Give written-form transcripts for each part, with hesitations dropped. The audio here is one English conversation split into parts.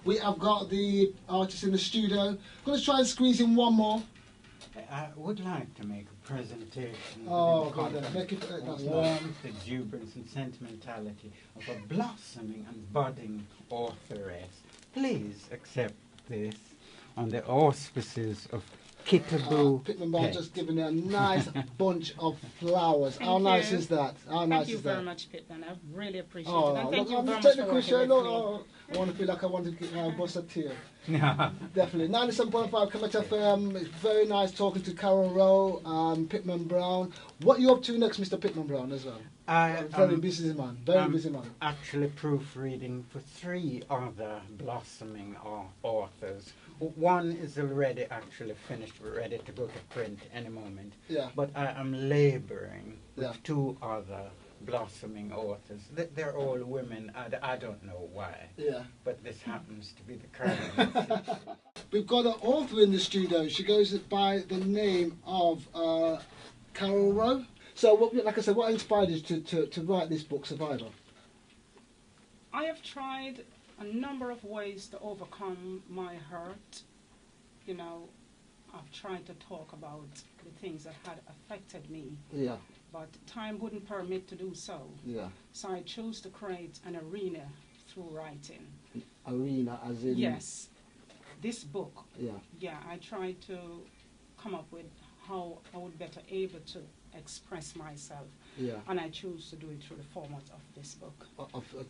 We have got the artist in the studio. I'm going to try and squeeze in one more. I would like to make a presentation Oh, God, make it, of warmth, exuberance and sentimentality of a blossoming and budding authoress. Please accept this on the auspices of Kitaboo Pitman Brown just giving her a nice bunch of flowers. How nice is that? How nice is that? Thank you very much, Pitman. I really appreciate it. And thank you very much for working with me. I want to feel like I want to bust a tear. Definitely. 97.5 KEMET FM. It's very nice talking to Carrol Rowe, Pitman Brown. What are you up to next, Mr. Pitman Brown, as well? Very busy man. Very busy man. Actually proofreading for 3 other blossoming authors. One is already actually finished, ready to go to print any moment. Yeah. But I am laboring with 2 other blossoming authors. They're all women. I don't know why. Yeah. But this happens to be the current. We've got an author in the studio. She goes by the name of Carrol Rowe. So, like I said, what inspired you to write this book, Survivor? I have tried a number of ways to overcome my hurt. You know, I've tried to talk about the things that had affected me. Yeah. But time wouldn't permit to do so. Yeah. So I chose to create an arena through writing. Arena, as in? Yes. This book. Yeah. Yeah, I tried to come up with how I would better able to express myself. Yeah. And I choose to do it through the format of this book.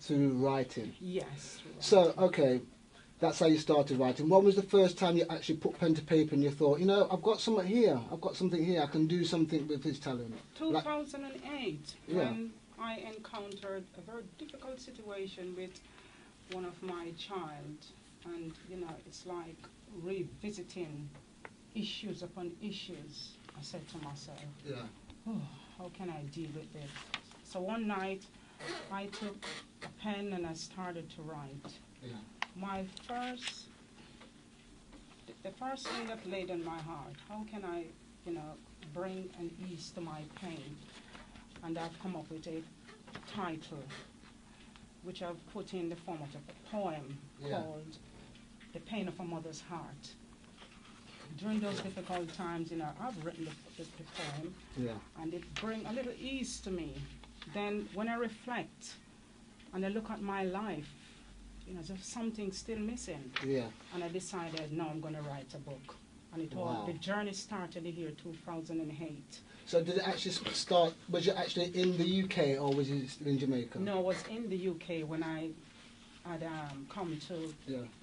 Through writing? Yes. Through writing. So, okay, that's how you started writing. When was the first time you actually put pen to paper and you thought, you know, I've got something here, I can do something with this talent? 2008, when I encountered a very difficult situation with one of my child. And, you know, it's like revisiting issues upon issues. I said to myself, oh, how can I deal with this? So one night, I took a pen and I started to write. Yeah. The first thing that laid on my heart, how can I, you know, bring an ease to my pain? And I've come up with a title, which I've put in the format of a poem called The Pain of a Mother's Heart. During those difficult times, you know, I've written the poem, and it brings a little ease to me. Then when I reflect and I look at my life, you know, there's something still missing. Yeah. And I decided, no, I'm going to write a book. And it all, the journey started in the year 2008. So did it actually start, was it actually in the UK or was it in Jamaica? No, it was in the UK when I had come to,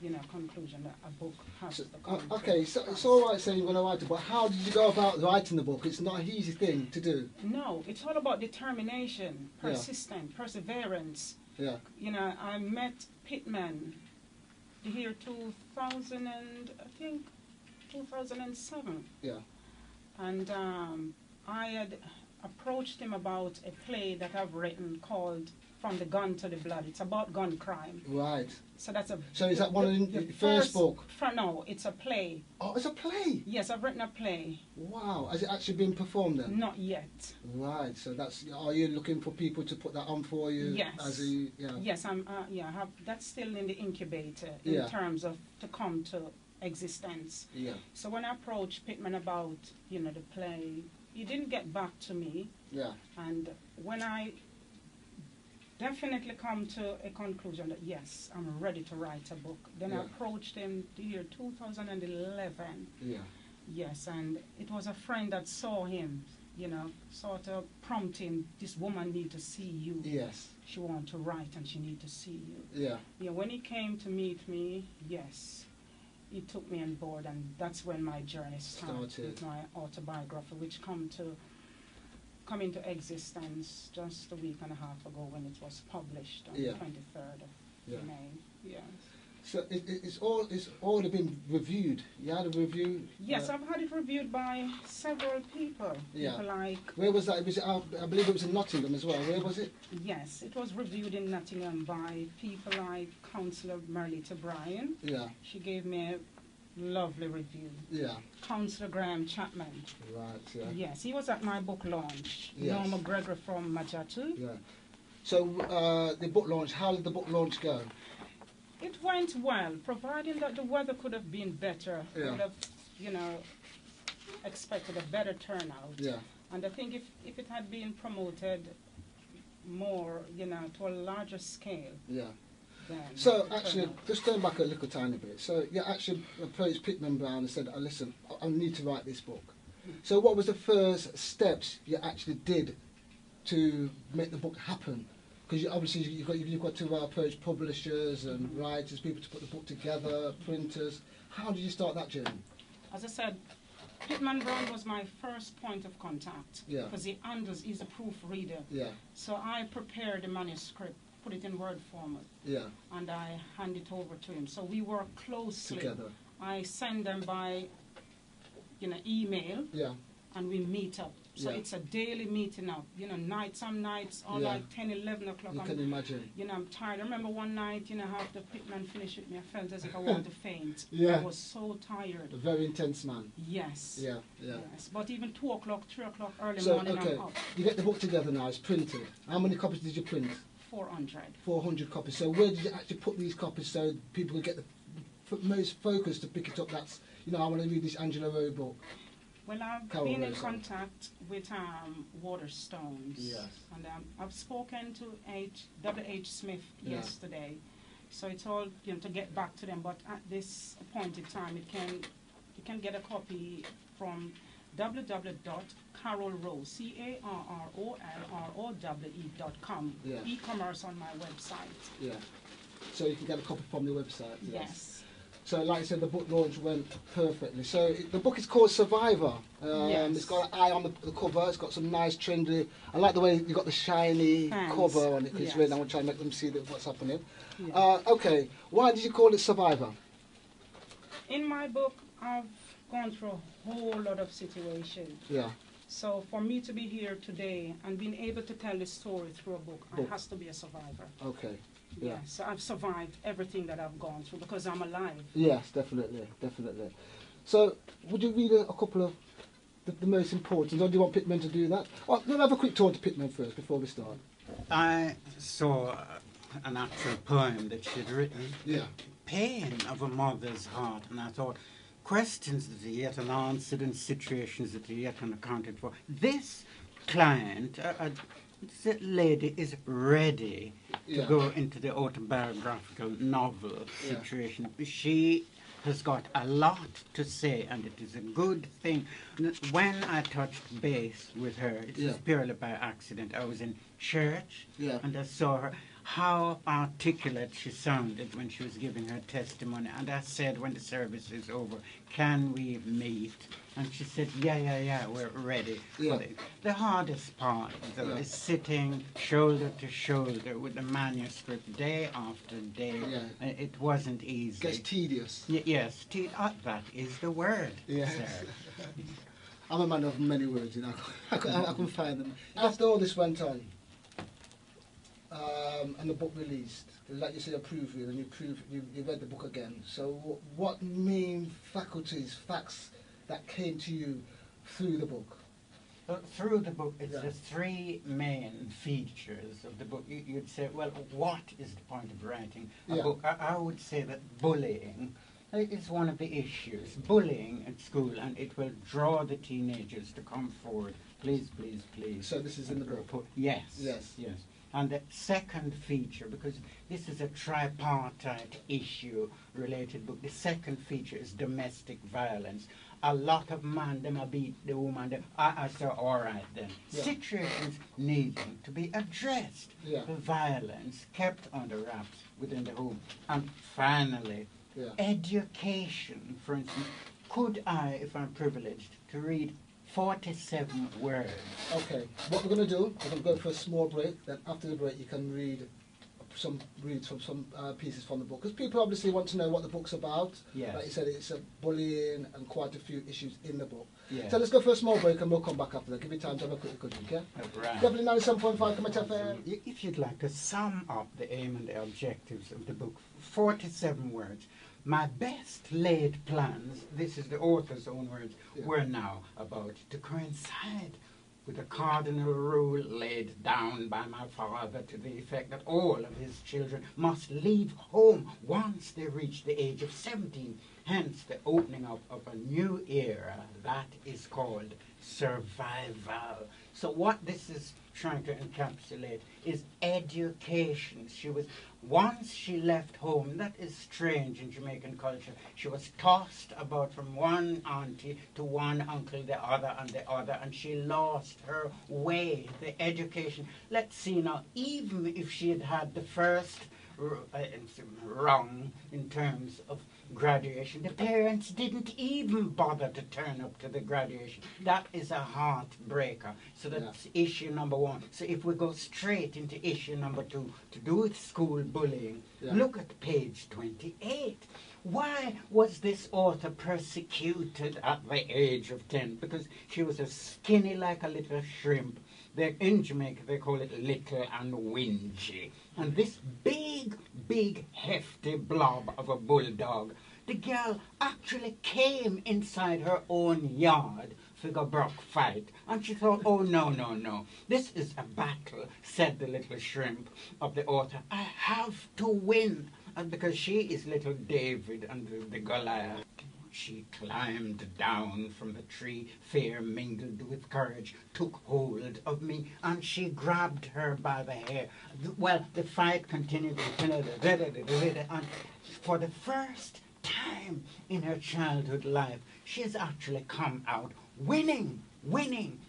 you know, conclusion that a book has to come. Okay, so it's all right saying you're going to write it, but how did you go about writing the book? It's not an easy thing to do. No, it's all about determination, persistence, perseverance. Yeah. You know, I met Pitman the year 2000 and I think 2007. Yeah. And I had approached him about a play that I've written called From the Gun to the Blood. It's about gun crime. Right. So that's a. So is that one of the first book? No, it's a play. Oh, it's a play. Yes, I've written a play. Wow. Has it actually been performed then? Not yet. Right. So that's. Are you looking for people to put that on for you? Yes. As a, Yes, I'm. Yeah, that's still in the incubator in terms of to come to existence. Yeah. So when I approached Pitman about, you know, the play, he didn't get back to me. Yeah. And when I definitely come to a conclusion that yes, I'm ready to write a book, then I approached him the year 2011. Yeah. Yes, and it was a friend that saw him, you know, sort of prompting, this woman need to see you. Yes. She want to write and she need to see you. Yeah. Yeah, when he came to meet me, yes, he took me on board, and that's when my journey started. With my autobiography, which come into existence just a week and a half ago when it was published on the 23rd of May. Yes. So it's already been reviewed. You had a review. Yes, I've had it reviewed by several people. Yeah. People like. Where was that? Was it? I believe it was in Nottingham as well. Where was it? Yes, it was reviewed in Nottingham by people like Councillor Merlita Browne. Yeah. She gave me a lovely review. Yeah. Councillor Graham Chapman. Right. Yeah. Yes, he was at my book launch. Yes. Norma Gregory from Majatu. Yeah. So the book launch. How did the book launch go? It went well, providing that the weather could have been better. Yeah. I would have, you know, expected a better turnout. Yeah. And I think if it had been promoted more, you know, to a larger scale, Yeah. then So the actually, turnout. just going back a little tiny bit. So you actually approached Pitman Browne and said, listen, I need to write this book. So what was the first steps you actually did to make the book happen? Because obviously you've got to approach publishers and writers, people to put the book together, printers. How did you start that journey? As I said, Pitman Browne was my first point of contact. Yeah. Because he's a proofreader. Yeah, So I prepared the manuscript, put it in Word format, yeah, and I hand it over to him. So we work closely. together. I send them by, you know, email, Yeah, and we meet up. So Yeah. it's a daily meeting up. You know, some nights are Yeah. like 10, 11 o'clock. you can imagine. You know, I'm tired. I remember one night, you know, after Pitman finished with me, I felt as if I wanted to faint. Yeah. I was so tired. A very intense man. Yes. Yeah, yeah. Yes. But even 2 o'clock, 3 o'clock, early So, morning, okay, I'm up. you get the book together now, it's printed. How many copies did you print? 400. 400 copies. So where did you actually put these copies so people would get the most focus to pick it up? That's, you know, I want to read this Angela Rowe book. Well, I've Carrol been in Rowe. contact with Waterstones. Yes. And I've spoken to W.H. Smith Yeah. yesterday. So it's all, you know, to get back to them. But at this appointed time, you can get a copy from www.carrolrowe, CARROLROWE.com. Yeah. E-commerce on my website. Yeah. So you can get a copy from the website. Yes. So like I said, the book launch went perfectly. So the book is called Survivor. Yes. It's got an eye on the cover. It's got some nice trendy. I like the way you got the shiny Hands. cover on it. 'Cause it's Yes. red. I want to try and make them see what's happening. Yeah. Okay. Why did you call it Survivor? In my book, I've gone through a whole lot of situations. Yeah. So for me to be here today and being able to tell the story through a book, I has to be a survivor. Okay. Yeah. So I've survived everything that I've gone through because I'm alive. Yes, definitely, definitely. So, would you read a couple of the most important, or do you want Pitman to do that? Oh, we'll have a quick tour to Pitman first before we start. I saw an actual poem that she'd written, Yeah. Pain of a Mother's Heart, and I thought, questions that are yet unanswered and situations that are yet unaccounted for. This client, this lady, is ready to Yeah. go into the autobiographical novel Yeah. situation. She has got a lot to say, and it is a good thing. When I touched base with her, it Yeah. was purely by accident. I was in church, Yeah. and I saw her. How articulate she sounded when she was giving her testimony. And I said, when the service is over, can we meet? And she said, yeah, we're ready. Yeah. The hardest part, though, Yeah. is sitting shoulder to shoulder with the manuscript day after day. Yeah. And it wasn't easy. Gets tedious. Yes, that is the word, Yes. sir. I'm a man of many words, you know. I can find them. After all this went on, and the book released, like you say, a proofread, and you read the book again. So, what main facts that came to you through the book? Through the book, it's Yeah. the three main features of the book. You'd say, well, what is the point of writing a Yeah. book? I would say that bullying is one of the issues. Bullying at school, and it will draw the teenagers to come forward. Please, please, please. So this is in the book? Yes. Yes. And the second feature, because this is a tripartite issue-related book, the second feature is domestic violence. A lot of men, them a beat the woman. I say, all right then. Yeah. Situations needing to be addressed. Yeah. The violence kept under wraps within the home. And finally, Yeah. education, for instance. Could I, if I'm privileged, to read 47 words? Okay, what we're going to do, we're going to go for a small break, then after the break you can read some pieces from the book. Because people obviously want to know what the book's about. Yes. Like you said, it's a bullying and quite a few issues in the book. Yes. So let's go for a small break and we'll come back after that. Give you time to have a quick drink, yeah? Right. Definitely 97.5 KEMET FM. If you'd like to sum up the aim and the objectives of the book, 47 words. My best laid plans, this is the author's own words, Yeah. were now about to coincide with a cardinal rule laid down by my father to the effect that all of his children must leave home once they reach the age of 17. Hence the opening up of a new era that is called survival. So what this is trying to encapsulate is education. Once she left home, that is strange in Jamaican culture, she was tossed about from one auntie to one uncle, the other, and she lost her way, the education. Let's see now, even if she had had the first rung in terms of graduation, the parents didn't even bother to turn up to the graduation. That is a heartbreaker. So that's issue number one. So if we go straight into issue number two, to do with school bullying, look at page 28. Why was this author persecuted at the age of 10? Because she was as skinny like a little shrimp. In Jamaica, they call it little and whingy. And this big, hefty blob of a bulldog, the girl actually came inside her own yard for the Brock fight. And she thought, oh, no. This is a battle, said the little shrimp of the author. I have to win. And because she is little David and the Goliath. She climbed down from the tree, fear mingled with courage, took hold of me, and she grabbed her by the hair. Well, the fight continued, and for the first time in her childhood life, she has actually come out winning.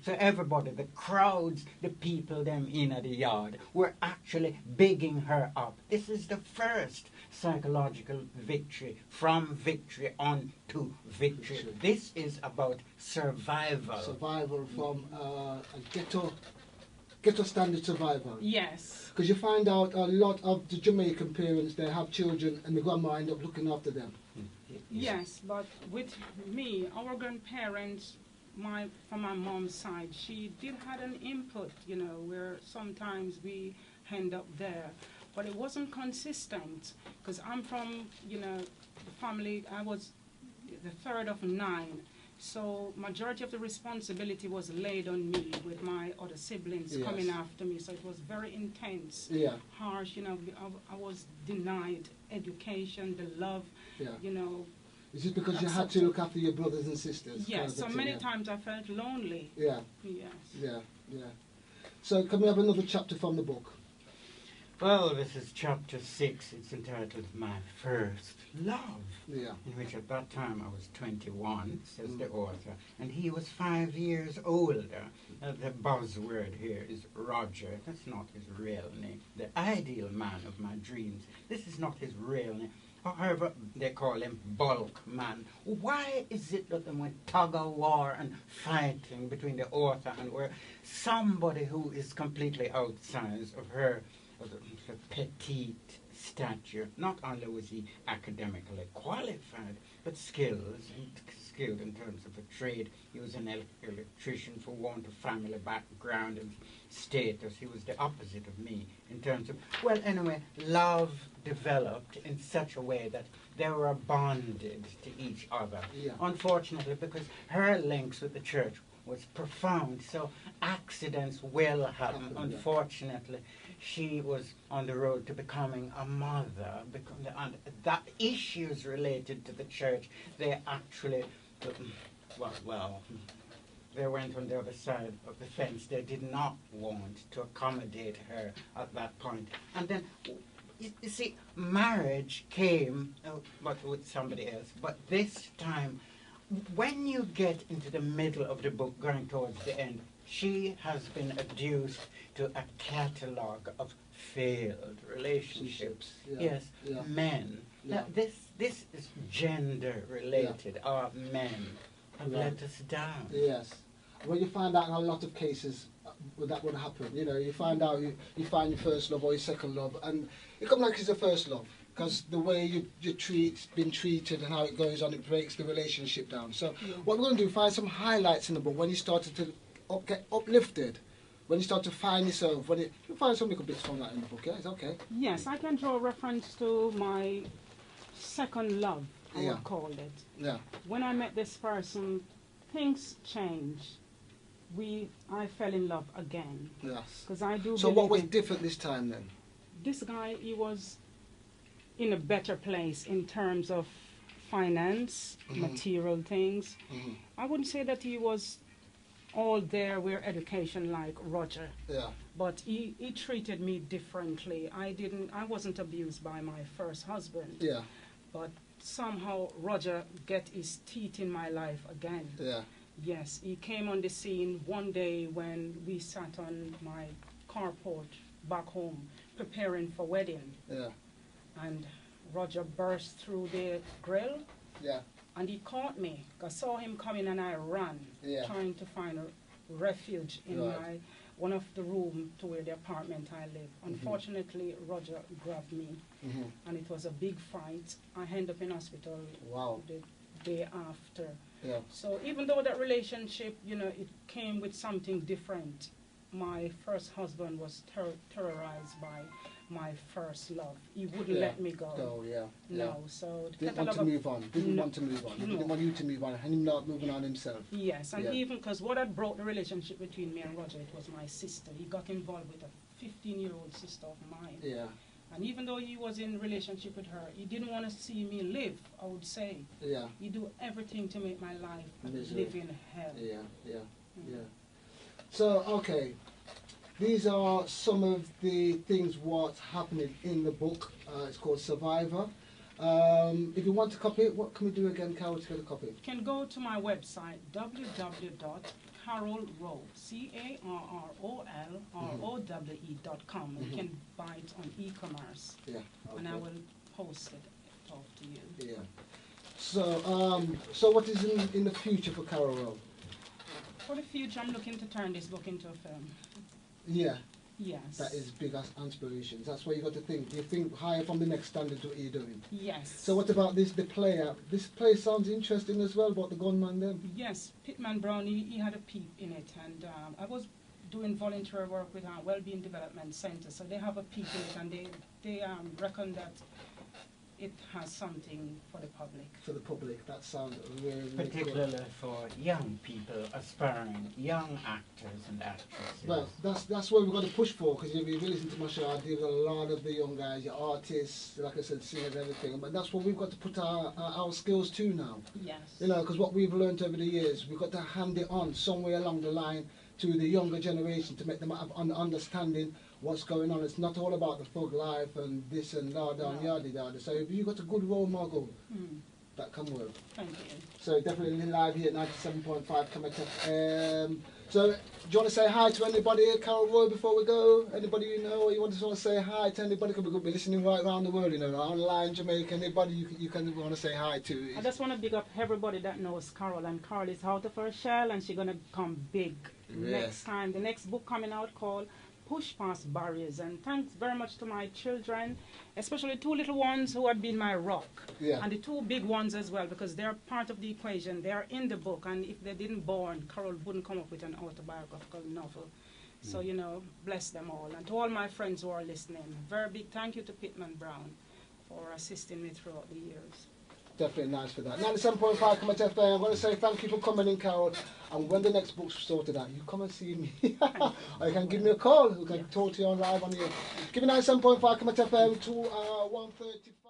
So everybody, the crowds, the people, them in the yard, were actually bigging her up. This is the first psychological victory, from victory on to victory. This is about survival. Survival from a ghetto standard survival. Yes. Because you find out a lot of the Jamaican parents, they have children and the grandma end up looking after them. Yes, but with me, our grandparents, from my mom's side, she did have an input, where sometimes we end up there. But it wasn't consistent, because I'm from, the family, I was the third of 9. So majority of the responsibility was laid on me with my other siblings coming after me. So it was very intense, harsh, I was denied education, the love, Is it because you had to look after your brothers and sisters? Yes, so many times I felt lonely. Yeah. Yes. Yeah. So can we have another chapter from the book? Well, this is chapter 6. It's entitled My First Love, in which at that time I was 21, says the author, and he was 5 years older. The buzzword here is Roger. That's not his real name. The ideal man of my dreams. This is not his real name. However, they call him Bulk Man. Why is it that there went tug-of-war and fighting between the author and where somebody who is completely outsized of her petite stature? Not only was he academically qualified, but skilled in terms of a trade. He was an electrician for want of family background and status. He was the opposite of me in terms of, well, anyway, love developed in such a way that they were bonded to each other. Unfortunately, because her links with the church was profound, so accidents will happen. Unfortunately, she was on the road to becoming a mother, and that issues related to the church, they actually, they went on the other side of the fence. They did not want to accommodate her at that point. And then, you see, marriage came, but with somebody else. But this time, when you get into the middle of the book, going towards the end, she has been adduced to a catalogue of failed relationships. Men. Now, this is gender related. Our men have let us down. Yes. Well, you find out in a lot of cases that would happen. You find out you find your first love or your second love, and it comes like it's your first love. Because the way been treated and how it goes on, it breaks the relationship down. So what we're going to do, find some highlights in the book when you started to get uplifted, when you start to find yourself, you find some little bits from that in the book, It's okay? Yes, I can draw reference to my second love, I would call it. Yeah. When I met this person, things changed. I fell in love again. Yes. Because I do. So what was believe different this time then? this guy, he was in a better place in terms of finance, material things. I wouldn't say that he was all there where education like Roger. Yeah. But he treated me differently. I wasn't abused by my first husband. Yeah. But somehow Roger get his teeth in my life again. Yeah. Yes, he came on the scene one day when we sat on my carport back home preparing for wedding. Yeah. And Roger burst through the grill. Yeah. And he caught me. I saw him coming and I ran, trying to find a refuge in one of the rooms to where the apartment I live. Unfortunately, Roger grabbed me, and it was a big fight. I ended up in hospital the day after. Yeah. So even though that relationship, it came with something different, my first husband was terrorized by my first love. He wouldn't let me go. No, No, so didn't want to move on. Didn't want to move on. He didn't want you to move on. And him not moving on himself. Yes, and even because what had broke the relationship between me and Roger, it was my sister. He got involved with a 15-year-old sister of mine. Yeah. And even though he was in a relationship with her, he didn't want to see me live, I would say. Yeah. He do everything to make my life a living hell. Yeah, yeah, yeah. So, okay. These are some of the things what's happening in the book. It's called Survivor. If you want to copy it, what can we do again, Carol, to get a copy? You can go to my website, www.carrolrowe, CARROLROWE.com. You can buy it on e-commerce. Yeah. Okay. And I will post it off to you. Yeah. So, so what is in the future for Carrol Rowe? For the future, I'm looking to turn this book into a film. Yeah. Yes. That is big aspirations. That's what you got to think. You think higher from the next standard to what you're doing. Yes. So what about the play? This play sounds interesting as well, about the gunman then. Yes, Pitman Browne, he had a peep in it, and I was doing volunteer work with our Wellbeing Development Center, so they have a peep in it, and they reckon that it has something for the public. For the public, that sounds really, really particularly cool. for young people, aspiring young actors and actresses. Well, that's what we've got to push for, because if you listen to my show, I deal with a lot of the young guys, your artists, like I said, singers, everything. But that's what we've got to put our skills to now. Yes. Because what we've learned over the years, we've got to hand it on somewhere along the line to the younger generation to make them have an understanding what's going on. It's not all about the thug life and this and that and yada. So if you've got a good role model, that can work. Thank you. So definitely live here at 97.5 KEMET FM. So do you want to say hi to anybody here, Carrol Rowe, before we go? Anybody you know, or you want to say hi to anybody? Because we could be listening right around the world, online, Jamaica, anybody you can want to say hi to. I just want to big up everybody that knows Carol, and Carol is out of her shell, and she's going to come big next time. The next book coming out called Push Past Barriers, and thanks very much to my children, especially two little ones who have been my rock, and the two big ones as well, because they're part of the equation. They're in the book, and if they didn't born, Carol wouldn't come up with an autobiographical novel. So, bless them all. And to all my friends who are listening, very big thank you to Pitman Browne for assisting me throughout the years. Definitely nice for that. 97.5 KEMET FM. I'm going to say thank you for coming in, Carol. And when the next book's sorted out, you come and see me. Or you can give me a call. We can talk to you on live on here. Give me 97.5 KEMET FM to 1:35.